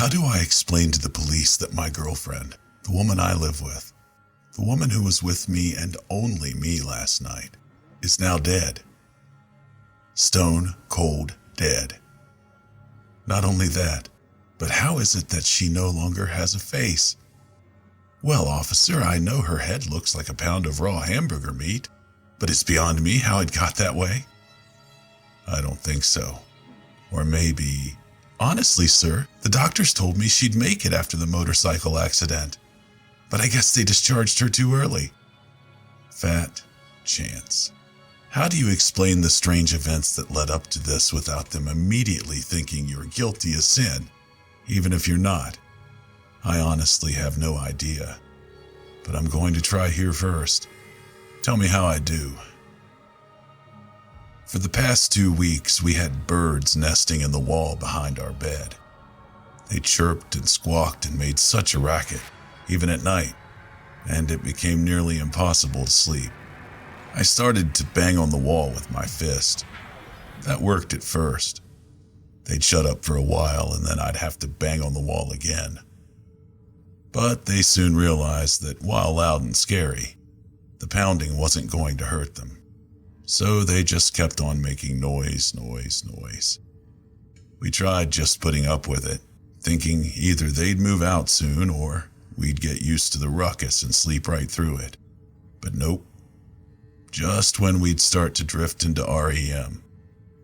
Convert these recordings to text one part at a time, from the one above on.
How do I explain to the police that my girlfriend, the woman I live with, the woman who was with me and only me last night, is now dead? Stone cold dead. Not only that, but how is it that she no longer has a face? Well, officer, I know her head looks like a pound of raw hamburger meat, but it's beyond me how it got that way. I don't think so. Or maybe... Honestly, sir, the doctors told me she'd make it after the motorcycle accident, but I guess they discharged her too early. Fat chance. How do you explain the strange events that led up to this without them immediately thinking you're guilty as sin, even if you're not? I honestly have no idea, but I'm going to try here first. Tell me how I do. For the past 2 weeks, we had birds nesting in the wall behind our bed. They chirped and squawked and made such a racket, even at night, and it became nearly impossible to sleep. I started to bang on the wall with my fist. That worked at first. They'd shut up for a while, and then I'd have to bang on the wall again. But they soon realized that while loud and scary, the pounding wasn't going to hurt them. So they just kept on making noise. We tried just putting up with it, thinking either they'd move out soon or we'd get used to the ruckus and sleep right through it. But nope. Just when we'd start to drift into REM,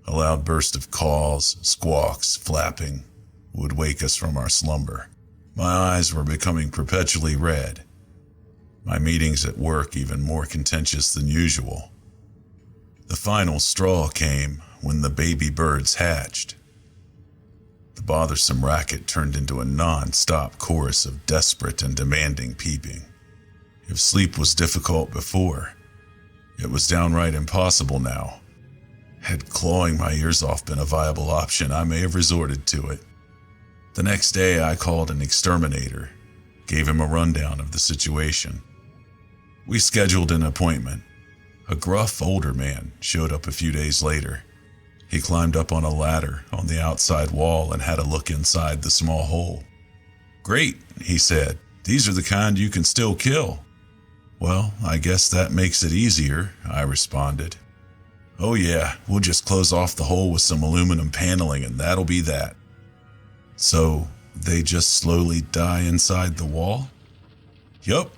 a loud burst of caws, squawks, flapping would wake us from our slumber. My eyes were becoming perpetually red. My meetings at work even more contentious than usual. The final straw came when the baby birds hatched. The bothersome racket turned into a non-stop chorus of desperate and demanding peeping. If sleep was difficult before, it was downright impossible now. Had clawing my ears off been a viable option, I may have resorted to it. The next day, I called an exterminator, gave him a rundown of the situation. We scheduled an appointment. A gruff, older man showed up a few days later. He climbed up on a ladder on the outside wall and had a look inside the small hole. "Great," he said. "These are the kind you can still kill." "Well, I guess that makes it easier," I responded. "Oh yeah, we'll just close off the hole with some aluminum paneling and that'll be that." "So, they just slowly die inside the wall?" "Yup.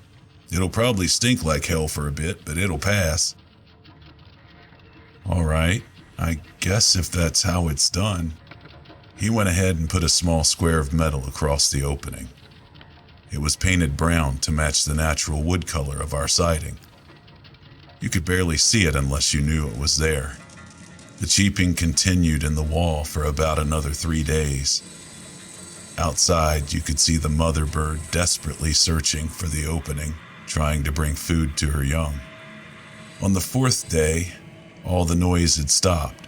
It'll probably stink like hell for a bit, but it'll pass." "All right, I guess if that's how it's done." He went ahead and put a small square of metal across the opening. It was painted brown to match the natural wood color of our siding. You could barely see it unless you knew it was there. The cheeping continued in the wall for about another 3 days. Outside, you could see the mother bird desperately searching for the opening, trying to bring food to her young. On the 4th day, all the noise had stopped.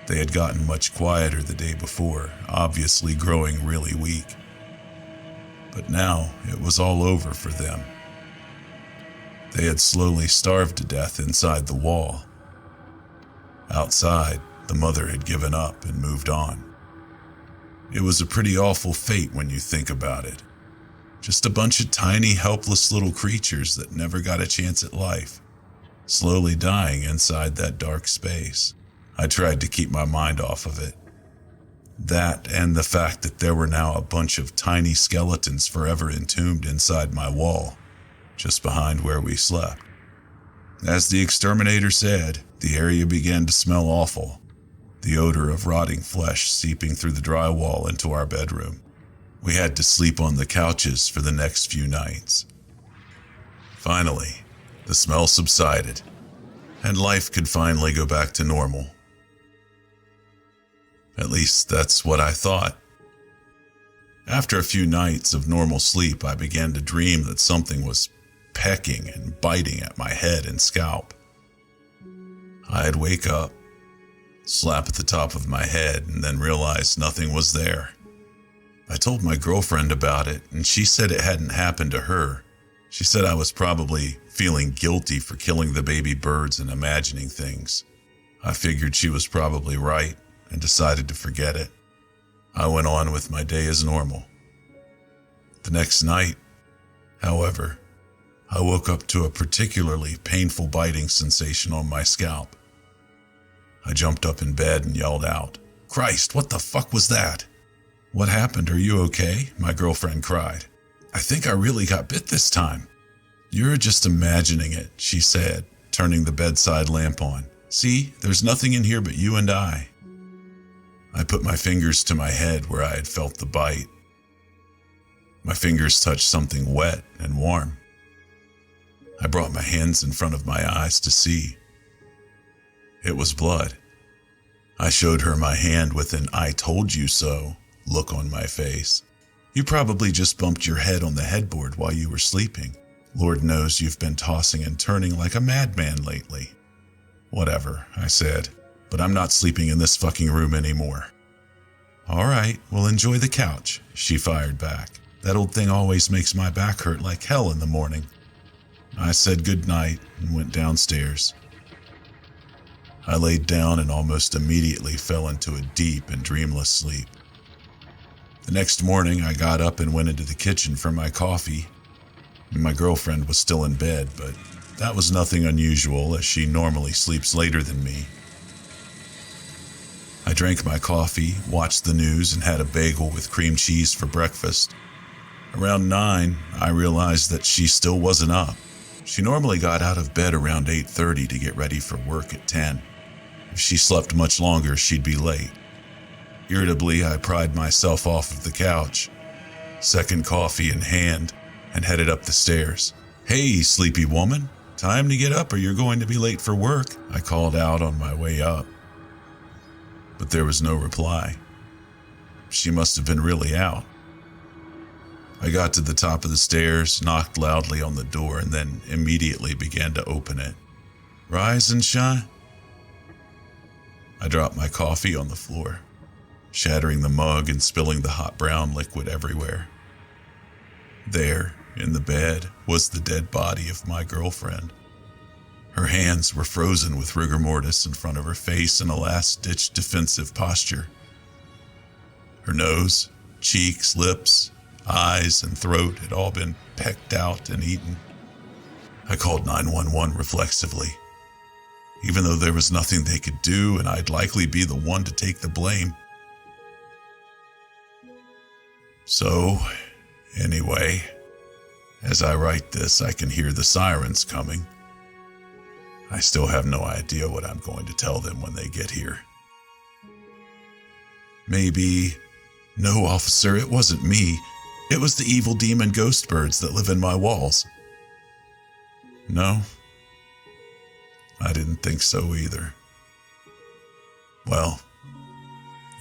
They had gotten much quieter the day before, obviously growing really weak. But now it was all over for them. They had slowly starved to death inside the wall. Outside, the mother had given up and moved on. It was a pretty awful fate when you think about it. Just a bunch of tiny, helpless little creatures that never got a chance at life, slowly dying inside that dark space. I tried to keep my mind off of it. That and the fact that there were now a bunch of tiny skeletons forever entombed inside my wall, just behind where we slept. As the exterminator said, the area began to smell awful, the odor of rotting flesh seeping through the drywall into our bedroom. We had to sleep on the couches for the next few nights. Finally, the smell subsided, and life could finally go back to normal. At least that's what I thought. After a few nights of normal sleep, I began to dream that something was pecking and biting at my head and scalp. I'd wake up, slap at the top of my head, and then realize nothing was there. I told my girlfriend about it, and she said it hadn't happened to her. She said I was probably feeling guilty for killing the baby birds and imagining things. I figured she was probably right and decided to forget it. I went on with my day as normal, The next night, however, I woke up to a particularly painful biting sensation on my scalp. I jumped up in bed and yelled out, "Christ, what the fuck was that?" "What happened? Are you okay?" my girlfriend cried. "I think I really got bit this time." "You're just imagining it," she said, turning the bedside lamp on. "See, there's nothing in here but you and I." I put my fingers to my head where I had felt the bite. My fingers touched something wet and warm. I brought my hands in front of my eyes to see. It was blood. I showed her my hand with an "I told you so" look on my face. "You probably just bumped your head on the headboard while you were sleeping. Lord knows you've been tossing and turning like a madman lately." "Whatever," I said, "but I'm not sleeping in this fucking room anymore." "All right, well, enjoy the couch," she fired back. "That old thing always makes my back hurt like hell in the morning." I said goodnight and went downstairs. I laid down and almost immediately fell into a deep and dreamless sleep. The next morning, I got up and went into the kitchen for my coffee. My girlfriend was still in bed, but that was nothing unusual as she normally sleeps later than me. I drank my coffee, watched the news, and had a bagel with cream cheese for breakfast. Around 9, I realized that she still wasn't up. She normally got out of bed around 8:30 to get ready for work at 10. If she slept much longer, she'd be late. Irritably, I pried myself off of the couch, second coffee in hand, and headed up the stairs. "Hey, sleepy woman, time to get up or you're going to be late for work," I called out on my way up. But there was no reply. She must have been really out. I got to the top of the stairs, knocked loudly on the door, and then immediately began to open it. "Rise and shine." I dropped my coffee on the floor, shattering the mug and spilling the hot brown liquid everywhere. There, in the bed, was the dead body of my girlfriend. Her hands were frozen with rigor mortis in front of her face in a last-ditch defensive posture. Her nose, cheeks, lips, eyes, and throat had all been pecked out and eaten. I called 911 reflexively, even though there was nothing they could do and I'd likely be the one to take the blame. So, anyway, as I write this, I can hear the sirens coming. I still have no idea what I'm going to tell them when they get here. Maybe, "No, officer, it wasn't me. It was the evil demon ghost birds that live in my walls." No, I didn't think so either. Well,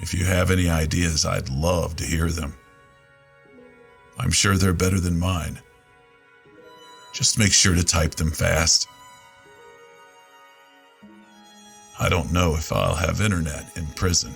if you have any ideas, I'd love to hear them. I'm sure they're better than mine. Just make sure to type them fast. I don't know if I'll have internet in prison.